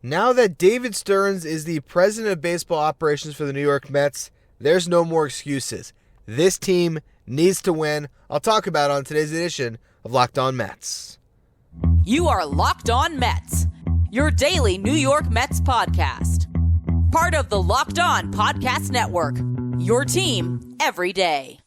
Now that David Stearns is the president of baseball operations for the New York Mets, there's no more excuses. This team needs to win. I'll talk about it on today's edition of Locked On Mets. You are Locked On Mets, your daily New York Mets podcast. Part of the Locked On Podcast Network, your team every day.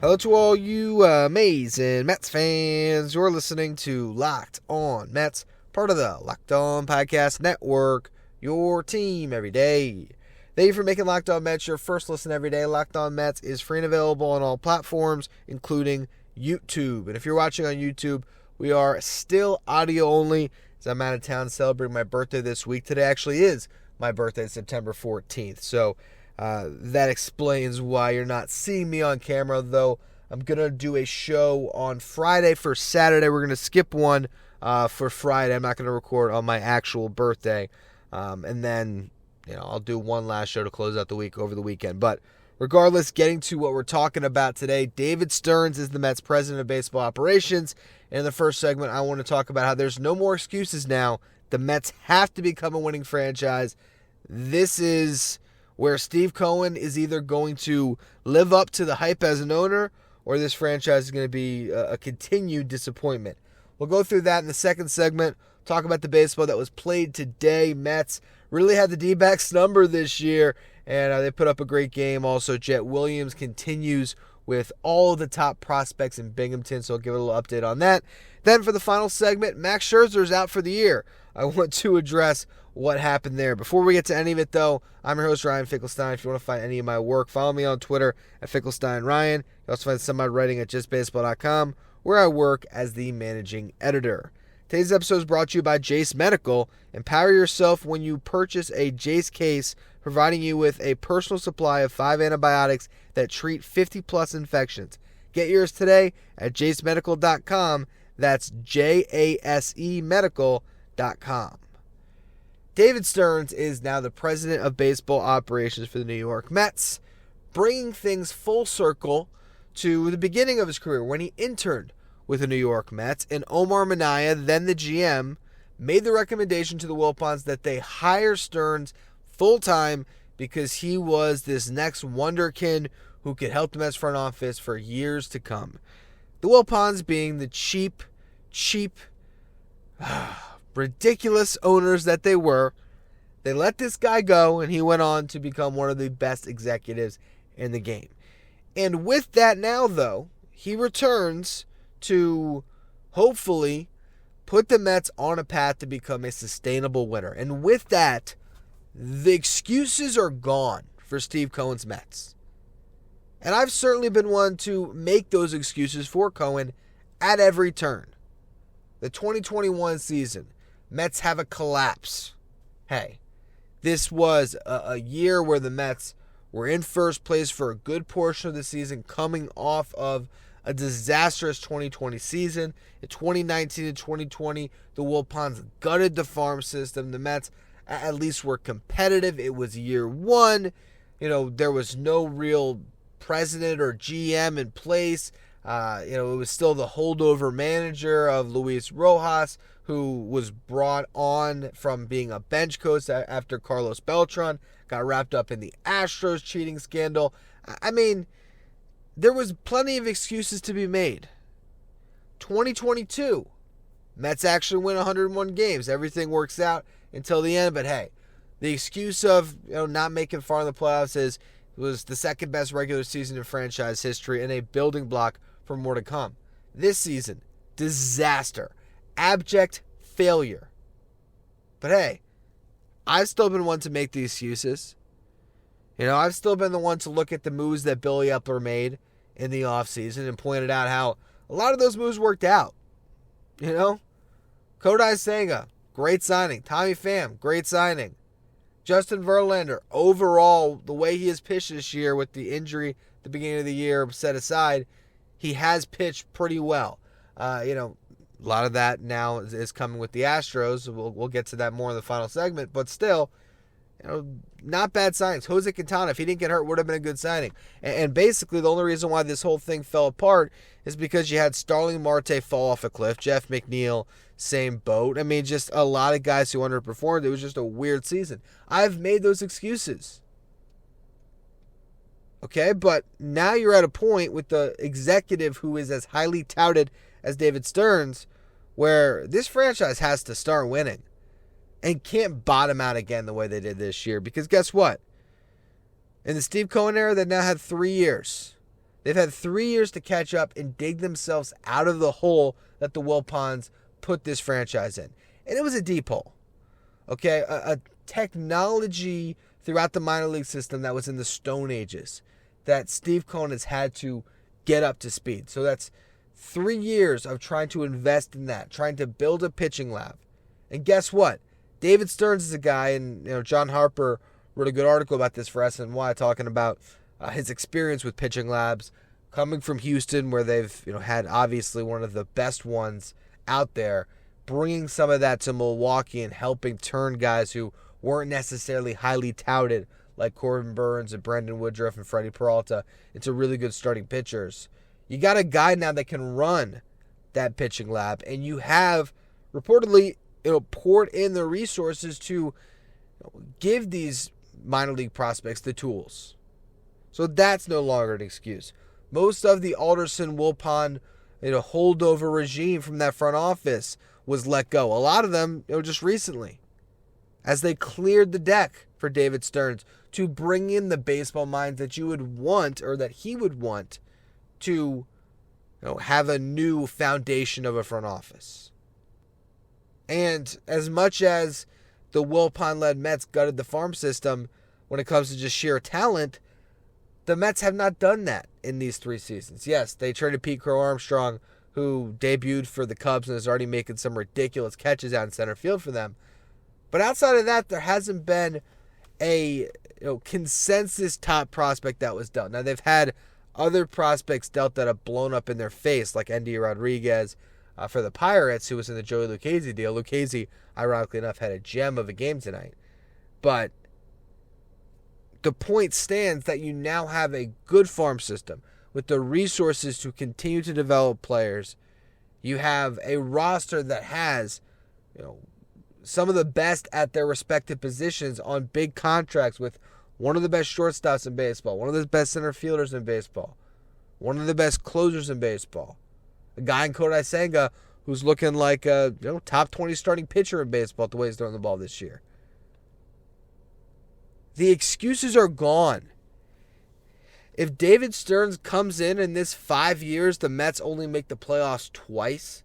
Hello to all you amazing Mets fans. You're listening to Locked On Mets, part of the Locked On Podcast Network, your team every day. Thank you for making Locked On Mets your first listen every day. Locked On Mets is free and available on all platforms, including YouTube. And if you're watching on YouTube, we are still audio only, as I'm out of town celebrating my birthday this week. Today actually is my birthday, September 14th. So that explains why you're not seeing me on camera, though I'm going to do a show on Friday for Saturday. We're going to skip one for Friday. I'm not going to record on my actual birthday. And then, I'll do one last show to close out the week over the weekend. But regardless, getting to what we're talking about today, David Stearns is the Mets president of baseball operations. And in the first segment, I want to talk about how there's no more excuses now. The Mets have to become a winning franchise. This is where Steve Cohen is either going to live up to the hype as an owner, or this franchise is going to be a continued disappointment. We'll go through that in the second segment, talk about the baseball that was played today. Mets really had the D-backs number this year, and they put up a great game. Also, Jet Williams continues with all the top prospects in Binghamton, so I'll give a little update on that. Then for the final segment, Max Scherzer is out for the year. I want to address what happened there. Before we get to any of it, though, I'm your host, Ryan Finkelstein. If you want to find any of my work, follow me on Twitter at FinkelsteinRyan. You also find some of my writing at JaceBaseball.com, where I work as the managing editor. Today's episode is brought to you by Jace Medical. Empower yourself when you purchase a Jace case, providing you with a personal supply of 5 antibiotics that treat 50-plus infections. Get yours today at JaceMedical.com. That's JASE Medical.com. David Stearns is now the president of baseball operations for the New York Mets, bringing things full circle to the beginning of his career when he interned with the New York Mets, and Omar Minaya, then the GM, made the recommendation to the Wilpons that they hire Stearns full-time because he was this next wonderkind who could help the Mets front office for years to come. The Wilpons being the cheap, ridiculous owners that they were, they let this guy go, and he went on to become one of the best executives in the game. And with that now, though, he returns to hopefully put the Mets on a path to become a sustainable winner. And with that, the excuses are gone for Steve Cohen's Mets. And I've certainly been one to make those excuses for Cohen at every turn. The 2021 season, Mets have a collapse. Hey, this was a year where the Mets were in first place for a good portion of the season, coming off of a disastrous 2020 season. In 2019 and 2020, the Wilpons gutted the farm system. The Mets at least were competitive. It was year one. There was no real president or GM in place. It was still the holdover manager of Luis Rojas, who was brought on from being a bench coach after Carlos Beltran got wrapped up in the Astros cheating scandal. I mean, there was plenty of excuses to be made. 2022, Mets actually win 101 games. Everything works out until the end, but hey, the excuse of not making far in the playoffs was the second best regular season in franchise history and a building block for more to come. This season, disaster. Abject failure. But hey, I've still been one to make the excuses. I've still been the one to look at the moves that Billy Epler made in the offseason and pointed out how a lot of those moves worked out. Kodai Senga, great signing. Tommy Pham, great signing. Justin Verlander, overall, the way he has pitched this year with the injury at the beginning of the year set aside, he has pitched pretty well. A lot of that now is coming with the Astros. We'll get to that more in the final segment, but still, not bad signings. Jose Quintana, if he didn't get hurt, would have been a good signing. And basically, the only reason why this whole thing fell apart is because you had Starling Marte fall off a cliff. Jeff McNeil, same boat. I mean, just a lot of guys who underperformed. It was just a weird season. I've made those excuses. Okay, but now you're at a point with the executive who is as highly touted as David Stearns, where this franchise has to start winning and can't bottom out again the way they did this year. Because guess what? In the Steve Cohen era, they've now had 3 years. They've had 3 years to catch up and dig themselves out of the hole that the Wilpons put this franchise in. And it was a deep hole. Okay, a technology throughout the minor league system that was in the Stone Ages that Steve Cohen has had to get up to speed. So that's 3 years of trying to invest in that, trying to build a pitching lab. And guess what? David Stearns is a guy, and John Harper wrote a good article about this for SNY, talking about his experience with pitching labs, coming from Houston, where they've had obviously one of the best ones out there, bringing some of that to Milwaukee and helping turn guys who weren't necessarily highly touted, like Corbin Burns and Brendan Woodruff and Freddie Peralta, into really good starting pitchers. You got a guy now that can run that pitching lab, and you have reportedly poured in the resources to give these minor league prospects the tools. So that's no longer an excuse. Most of the Alderson Wilpon holdover regime from that front office was let go. A lot of them just recently, as they cleared the deck for David Stearns to bring in the baseball minds that you would want, or that he would want, to have a new foundation of a front office. And as much as the Wilpon-led Mets gutted the farm system when it comes to just sheer talent, the Mets have not done that in these 3 seasons. Yes, they traded Pete Crow Armstrong, who debuted for the Cubs and is already making some ridiculous catches out in center field for them. But outside of that, there hasn't been a consensus top prospect that was dealt. Now, they've had other prospects dealt that have blown up in their face, like Endy Rodriguez for the Pirates, who was in the Joey Lucchesi deal. Lucchesi, ironically enough, had a gem of a game tonight. But the point stands that you now have a good farm system with the resources to continue to develop players. You have a roster that has, some of the best at their respective positions on big contracts, with one of the best shortstops in baseball, one of the best center fielders in baseball, one of the best closers in baseball, a guy in Kodai Senga who's looking like a top 20 starting pitcher in baseball the way he's throwing the ball this year. The excuses are gone. If David Stearns comes in this 5 years, the Mets only make the playoffs twice,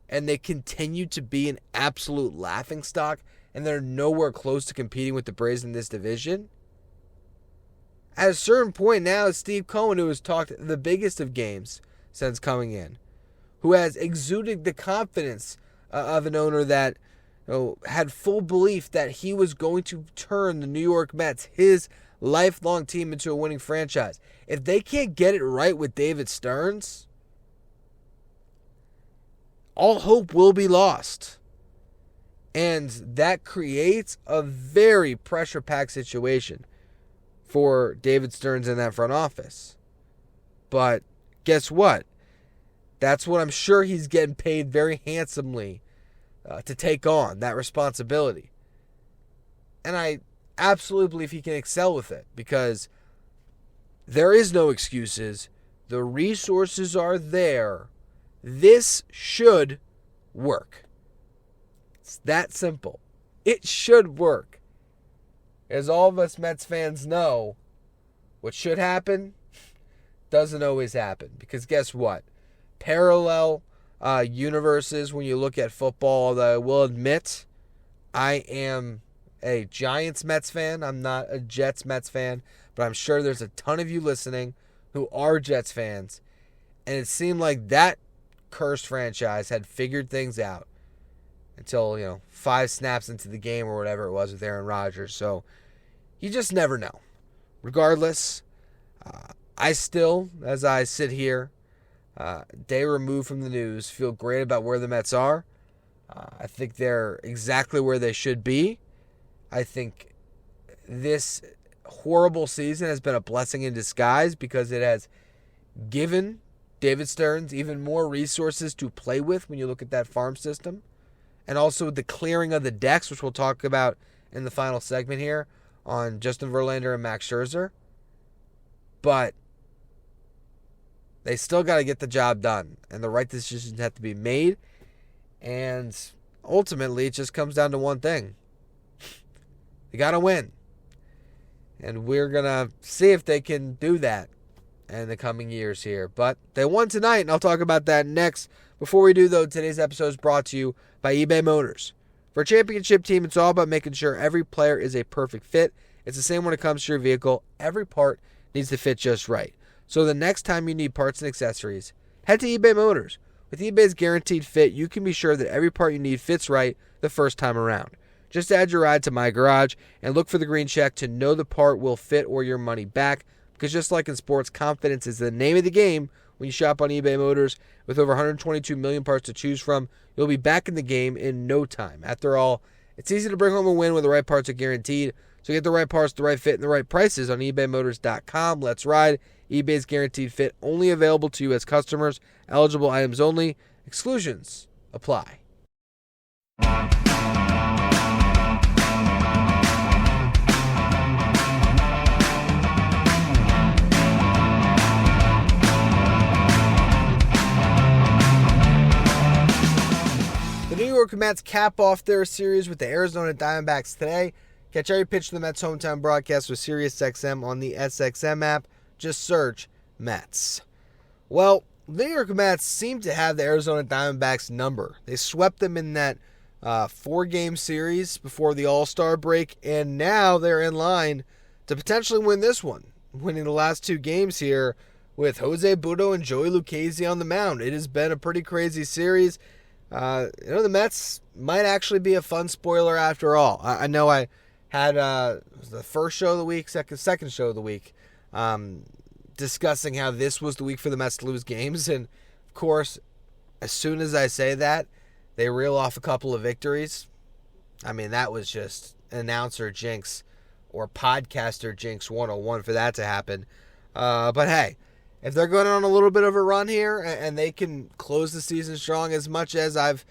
and they continue to be an absolute laughingstock, and they're nowhere close to competing with the Braves in this division, at a certain point now, Steve Cohen, who has talked the biggest of games since coming in, who has exuded the confidence of an owner that had full belief that he was going to turn the New York Mets, his lifelong team, into a winning franchise. If they can't get it right with David Stearns, all hope will be lost. And that creates a very pressure-packed situation for David Stearns in that front office. But guess what? That's what I'm sure he's getting paid very handsomely to take on, that responsibility. And I absolutely believe he can excel with it, because there is no excuses. The resources are there. This should work. It's that simple. It should work. As all of us Mets fans know, what should happen doesn't always happen. Because guess what? Parallel universes when you look at football, although I will admit I am a Giants Mets fan. I'm not a Jets Mets fan. But I'm sure there's a ton of you listening who are Jets fans. And it seemed like that cursed franchise had figured things out until, 5 snaps into the game or whatever it was with Aaron Rodgers. So you just never know. Regardless, I still, as I sit here, day removed from the news, feel great about where the Mets are. I think they're exactly where they should be. I think this horrible season has been a blessing in disguise because it has given David Stearns even more resources to play with when you look at that farm system. And also the clearing of the decks, which we'll talk about in the final segment here on Justin Verlander and Max Scherzer. But they still got to get the job done. And the right decisions have to be made. And ultimately, it just comes down to one thing. They got to win. And we're going to see if they can do that in the coming years here. But they won tonight, and I'll talk about that next. Before we do, though, today's episode is brought to you by eBay Motors. For a championship team, it's all about making sure every player is a perfect fit. It's the same when it comes to your vehicle. Every part needs to fit just right. So the next time you need parts and accessories, head to eBay Motors. With eBay's guaranteed fit, you can be sure that every part you need fits right the first time around. Just add your ride to My Garage and look for the green check to know the part will fit or your money back. Because just like in sports, confidence is the name of the game when you shop on eBay Motors. With over 122 million parts to choose from, you'll be back in the game in no time. After all, it's easy to bring home a win when the right parts are guaranteed. So get the right parts, the right fit, and the right prices on ebaymotors.com. Let's ride. eBay's guaranteed fit only available to U.S. customers. Eligible items only. Exclusions apply. The New York Mets cap off their series with the Arizona Diamondbacks today. Catch every pitch of the Mets' hometown broadcast with SiriusXM on the SXM app. Just search Mets. Well, the New York Mets seem to have the Arizona Diamondbacks number. They swept them in that 4-game series before the All-Star break, and now they're in line to potentially win this one, winning the last 2 games here with Jose Butto and Joey Lucchesi on the mound. It has been a pretty crazy series. The Mets might actually be a fun spoiler after all. I know I had the first show of the week, second show of the week, discussing how this was the week for the Mets to lose games. And, of course, as soon as I say that, they reel off a couple of victories. I mean, that was just announcer jinx or podcaster jinx 101 for that to happen. But, hey, if they're going on a little bit of a run here and they can close the season strong, as much as I've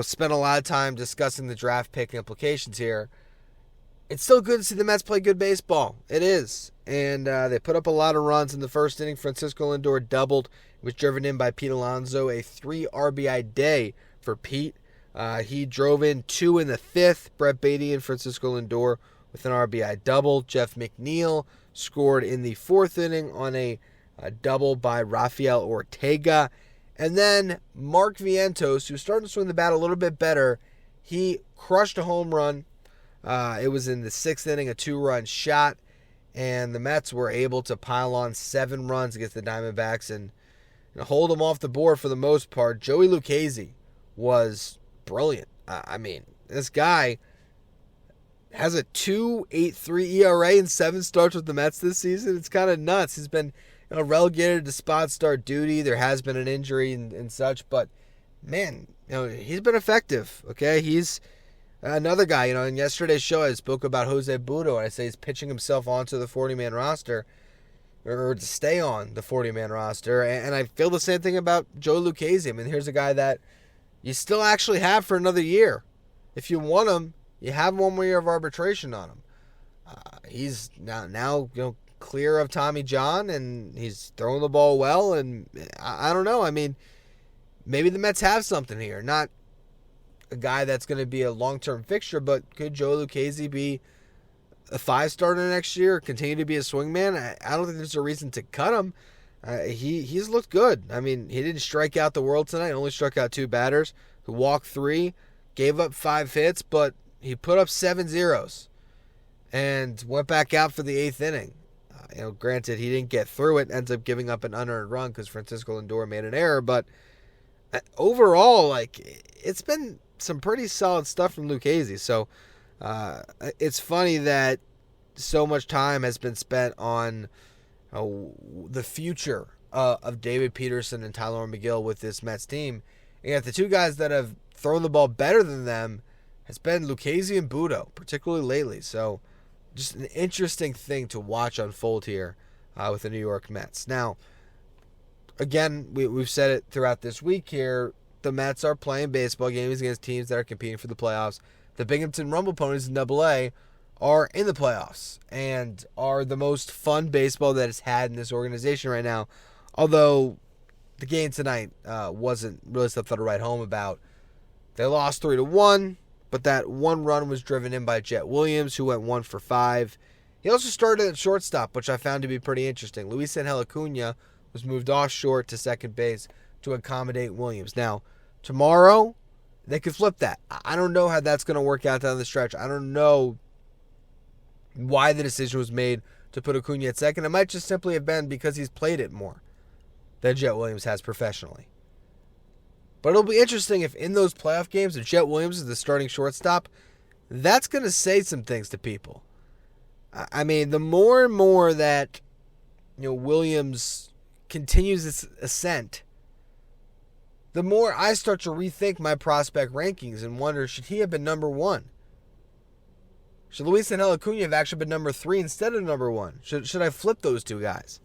spent a lot of time discussing the draft pick implications here, it's still good to see the Mets play good baseball. It is. And they put up a lot of runs in the first inning. Francisco Lindor doubled. It was driven in by Pete Alonso, a 3 RBI day for Pete. He drove in 2 in the 5th. Brett Beatty and Francisco Lindor with an RBI double. Jeff McNeil scored in the 4th inning on a double by Rafael Ortega. And then Mark Vientos, who's starting to swing the bat a little bit better, he crushed a home run. It was in the 6th inning, a 2-run shot. And the Mets were able to pile on 7 runs against the Diamondbacks and hold them off the board for the most part. Joey Lucchesi was brilliant. I mean, this guy has a 2.83 ERA in 7 starts with the Mets this season. It's kind of nuts. He's been relegated to spot start duty. There has been an injury and such, but man, he's been effective. Okay, he's another guy. In yesterday's show, I spoke about Jose Butto, and I say he's pitching himself onto the 40-man roster, or to stay on the 40-man roster. And I feel the same thing about Joe Lucchesi. I mean, here's a guy that you still actually have for another year. If you want him, you have 1 more year of arbitration on him. He's now clear of Tommy John, and he's throwing the ball well. And I don't know. I mean, maybe the Mets have something here. Not a guy that's going to be a long-term fixture, but could Joe Lucchesi be a 5-starter next year, continue to be a swingman? I don't think there's a reason to cut him. He's looked good. I mean, he didn't strike out the world tonight. Only struck out 2 batters, who walked 3, gave up 5 hits, but he put up 7 zeros and went back out for the 8th inning. Granted, he didn't get through it, ends up giving up an unearned run because Francisco Lindor made an error, but overall, it's been some pretty solid stuff from Lucchesi. So it's funny that so much time has been spent on the future of David Peterson and Tyler McGill with this Mets team. And yet the two guys that have thrown the ball better than them has been Lucchesi and Budo, particularly lately. So just an interesting thing to watch unfold here with the New York Mets. Now, again, we've said it throughout this week here, the Mets are playing baseball games against teams that are competing for the playoffs. The Binghamton Rumble Ponies in AA are in the playoffs and are the most fun baseball that it's had in this organization right now. Although the game tonight wasn't really something to write home about. They lost 3-1, but that one run was driven in by Jet Williams, who went 1 for 5. He also started at shortstop, which I found to be pretty interesting. Luis Angel Acuna was moved off short to second base to accommodate Williams. Now, tomorrow, they could flip that. I don't know how that's going to work out down the stretch. I don't know why the decision was made to put Acuna at second. It might just simply have been because he's played it more than Jet Williams has professionally. But it'll be interesting if in those playoff games, if Jet Williams is the starting shortstop, that's going to say some things to people. I mean, the more and more that Williams continues its ascent, the more I start to rethink my prospect rankings and wonder, should he have been number 1? Should Luis Angel Acuna have actually been number 3 instead of number 1? Should I flip those two guys?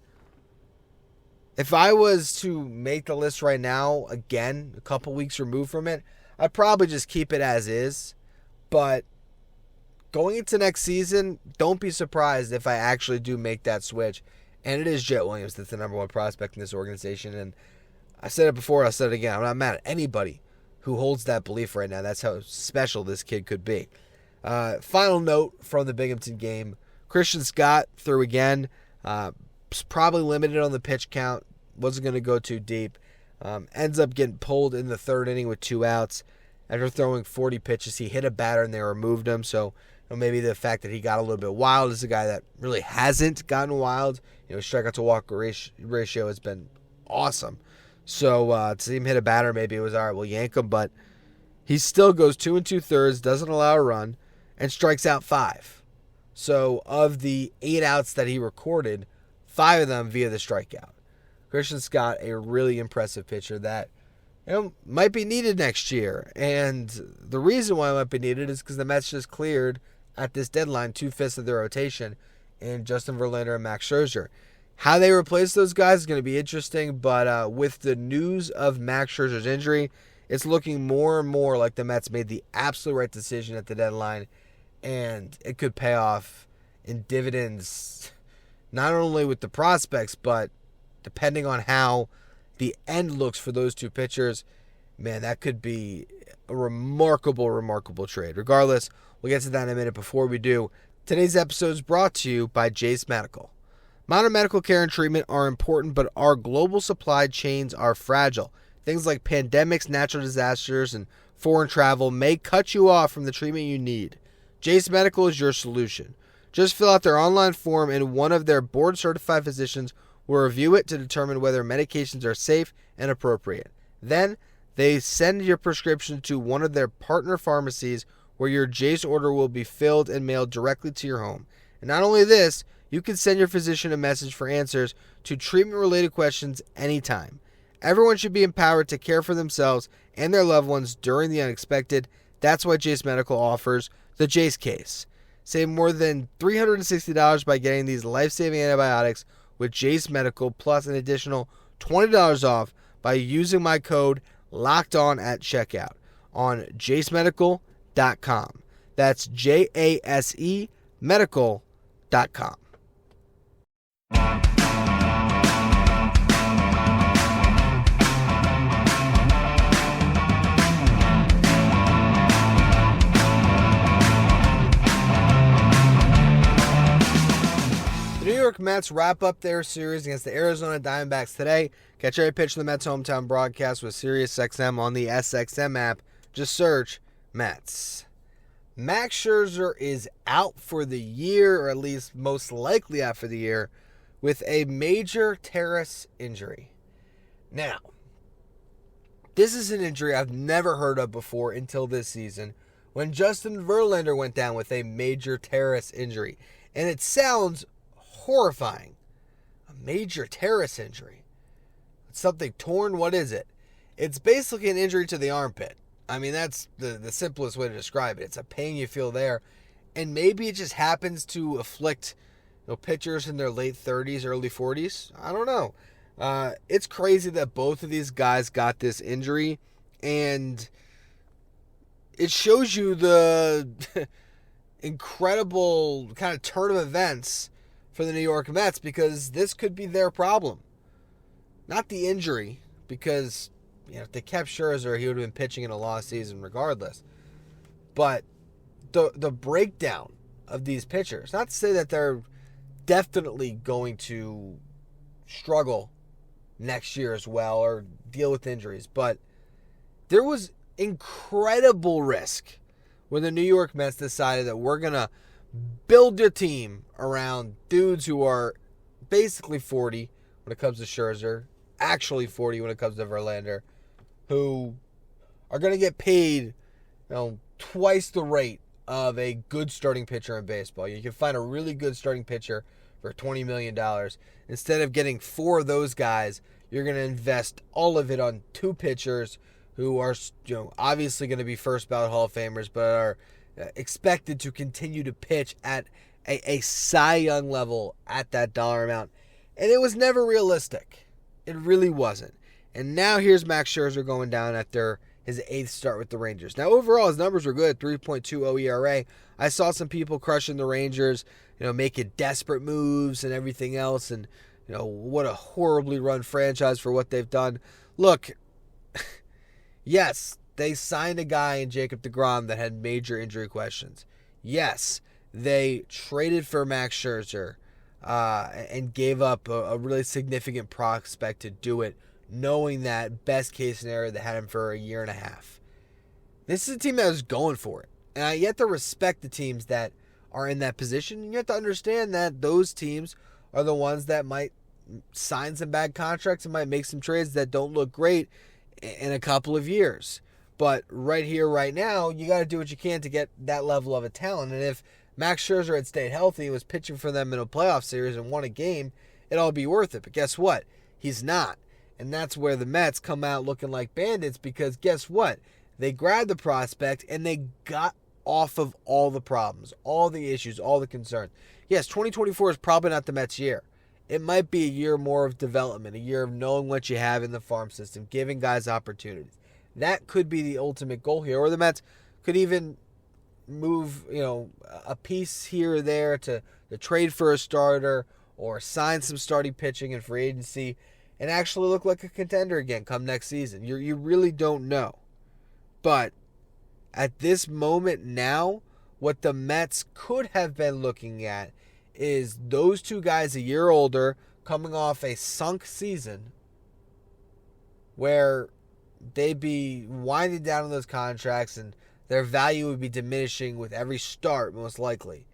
If I was to make the list right now, again, a couple weeks removed from it, I'd probably just keep it as is. But going into next season, don't be surprised if I actually do make that switch. And it is Jet Williams that's the number 1 prospect in this organization. And I said it before, I'll say it again. I'm not mad at anybody who holds that belief right now. That's how special this kid could be. Final note from the Binghamton game. Christian Scott threw again. Probably limited on the pitch count. Wasn't going to go too deep. Ends up getting pulled in the third inning with 2 outs. After throwing 40 pitches, he hit a batter and they removed him. So maybe the fact that he got a little bit wild is a guy that really hasn't gotten wild. Strikeout to walk ratio has been awesome. So to see him hit a batter, maybe it was all right, we'll yank him. But he still goes 2 2/3, doesn't allow a run, and strikes out 5. So of the 8 outs that he recorded, 5 of them via the strikeout. Christian Scott, a really impressive pitcher that might be needed next year. And the reason why it might be needed is because the Mets just cleared at this deadline 2/5 of their rotation in Justin Verlander and Max Scherzer. How they replace those guys is going to be interesting, but with the news of Max Scherzer's injury, it's looking more and more like the Mets made the absolute right decision at the deadline, and it could pay off in dividends, not only with the prospects, but depending on how the end looks for those two pitchers, man, that could be a remarkable, remarkable trade. Regardless, we'll get to that in a minute. Before we do, today's episode is brought to you by Jase Medical. Modern medical care and treatment are important, but our global supply chains are fragile. Things like pandemics, natural disasters, and foreign travel may cut you off from the treatment you need. Jace Medical is your solution. Just fill out their online form and one of their board-certified physicians will review it to determine whether medications are safe and appropriate. Then, they send your prescription to one of their partner pharmacies where your Jace order will be filled and mailed directly to your home. And not only this, you can send your physician a message for answers to treatment-related questions anytime. Everyone should be empowered to care for themselves and their loved ones during the unexpected. That's why Jase Medical offers the Jace case. Save more than $360 by getting these life-saving antibiotics with Jase Medical, plus an additional $20 off by using my code LOCKEDON at checkout on jasemedical.com. That's JASE medical.com. The New York Mets wrap up their series against the Arizona Diamondbacks today. Catch every pitch of the Mets hometown broadcast with SiriusXM on the SXM app. Just search Mets. Max Scherzer is out for the year, or at least most likely out for the year, with a major teres injury. Now, this is an injury I've never heard of before until this season, when Justin Verlander went down with a major teres injury. And it sounds horrifying. A major teres injury. Something torn? What is it? It's basically an injury to the armpit. I mean, that's the simplest way to describe it. It's a pain you feel there. And maybe it just happens to afflict pitchers in their late 30s, early 40s. I don't know. It's crazy that both of these guys got this injury. And it shows you the incredible kind of turn of events for the New York Mets, because this could be their problem. Not the injury, because if they kept Scherzer, he would have been pitching in a lost season regardless. But the breakdown of these pitchers, not to say that they're definitely going to struggle next year as well or deal with injuries, but there was incredible risk when the New York Mets decided that we're going to build their team around dudes who are basically 40 when it comes to Scherzer, actually 40 when it comes to Verlander, who are going to get paid, twice the rate of a good starting pitcher in baseball. You can find a really good starting pitcher for $20 million. Instead of getting 4 of those guys, you're going to invest all of it on 2 pitchers who are obviously going to be first ballot Hall of Famers, but are expected to continue to pitch at a Cy Young level at that dollar amount. And it was never realistic. It really wasn't. And now here's Max Scherzer going down after his 8th start with the Rangers. Now, overall, his numbers were good, 3.20 ERA. I saw some people crushing the Rangers, making desperate moves and everything else, and, what a horribly run franchise for what they've done. Look, yes, they signed a guy in Jacob deGrom that had major injury questions. Yes, they traded for Max Scherzer and gave up a really significant prospect to do it, knowing that best case scenario they had him for a year and a half. This is a team that was going for it. And you have to respect the teams that are in that position. And you have to understand that those teams are the ones that might sign some bad contracts and might make some trades that don't look great in a couple of years. But right here, right now, you got to do what you can to get that level of a talent. And if Max Scherzer had stayed healthy and was pitching for them in a playoff series and won a game, it'd all be worth it. But guess what? He's not. And that's where the Mets come out looking like bandits, because guess what? They grabbed the prospect and they got off of all the problems, all the issues, all the concerns. Yes, 2024 is probably not the Mets' year. It might be a year more of development, a year of knowing what you have in the farm system, giving guys opportunities. That could be the ultimate goal here. Or the Mets could even move, a piece here or there to trade for a starter or sign some starting pitching in free agency and actually look like a contender again come next season. You really don't know. But at this moment now, what the Mets could have been looking at is those 2 guys a year older coming off a sunk season where they'd be winding down on those contracts and their value would be diminishing with every start, most likely,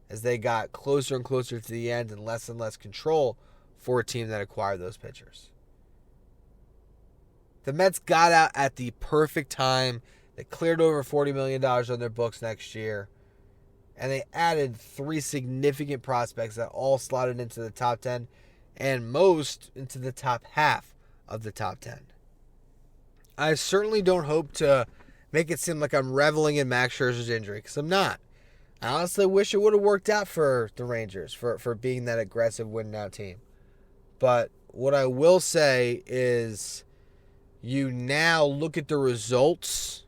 as they got closer and closer to the end and less control for a team that acquired those pitchers. The Mets got out at the perfect time. They cleared over $40 million on their books next year. And they added 3 significant prospects that all slotted into the top 10 and most into the top half of the top 10. I certainly don't hope to make it seem like I'm reveling in Max Scherzer's injury, because I'm not. I honestly wish it would have worked out for the Rangers for being that aggressive win-now team. But what I will say is you now look at the results,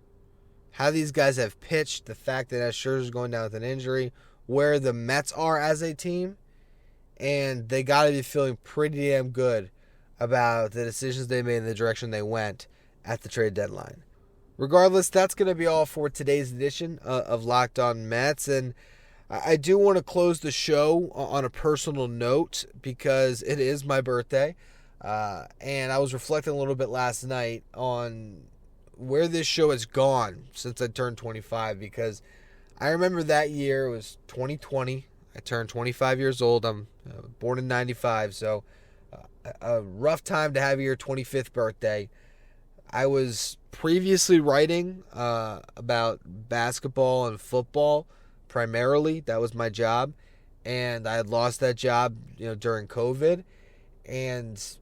how these guys have pitched, the fact that Scherzer's going down with an injury, where the Mets are as a team, and they got to be feeling pretty damn good about the decisions they made and the direction they went at the trade deadline. Regardless, that's going to be all for today's edition of Locked On Mets, and I do want to close the show on a personal note because it is my birthday, and I was reflecting a little bit last night on where this show has gone since I turned 25, because I remember that year, it was 2020. I turned 25 years old. I'm born in 95, so a rough time to have your 25th birthday. I was previously writing about basketball and football primarily. That was my job, and I had lost that job during COVID, and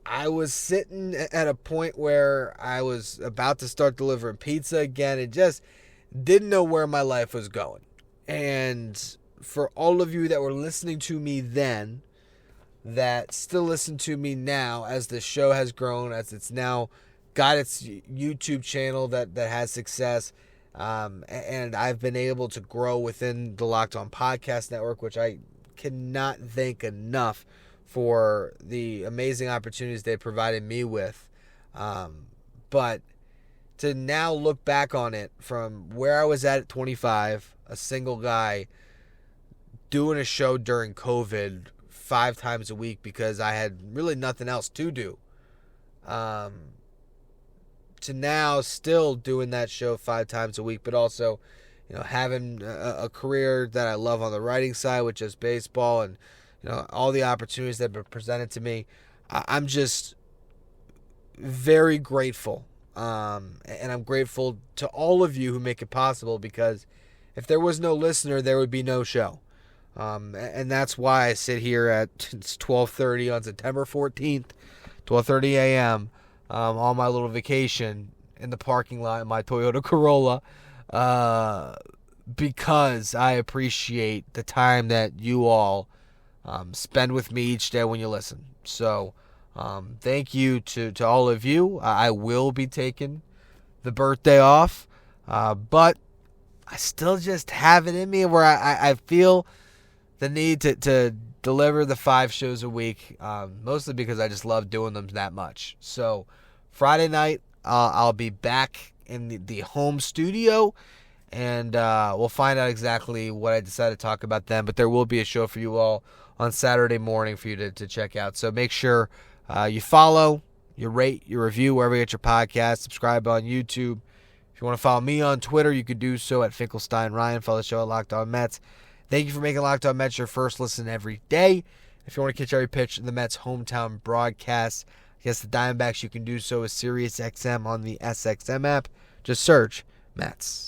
I was sitting at a point where I was about to start delivering pizza again and just didn't know where my life was going. And for all of you that were listening to me then, that still listen to me now as the show has grown, as it's now got its YouTube channel that has success, and I've been able to grow within the Locked On Podcast Network, which I cannot thank enough for the amazing opportunities they provided me with. But to now look back on it from where I was at 25, a single guy doing a show during COVID 5 times a week because I had really nothing else to do, to now still doing that show 5 times a week, but also, having a career that I love on the writing side with just baseball and, all the opportunities that have been presented to me. I'm just very grateful. And I'm grateful to all of you who make it possible, because if there was no listener, there would be no show. And that's why I sit here at 12:30 on September 14th, 12:30 a.m., on my little vacation in the parking lot in my Toyota Corolla, because I appreciate the time that you all spend with me each day when you listen. So thank you to all of you. I will be taking the birthday off, but I still just have it in me where I feel the need to deliver the 5 shows a week, mostly because I just love doing them that much. So Friday night, I'll be back in the home studio, and we'll find out exactly what I decide to talk about then. But there will be a show for you all on Saturday morning for you to check out. So make sure you follow, you rate, you review wherever you get your podcast, subscribe on YouTube. If you want to follow me on Twitter, you could do so at Finkelstein Ryan. Follow the show at Locked On Mets. Thank you for making Locked On Mets your first listen every day. If you want to catch every pitch in the Mets' hometown broadcast against the Diamondbacks, you can do so with SiriusXM on the SXM app. Just search Mets.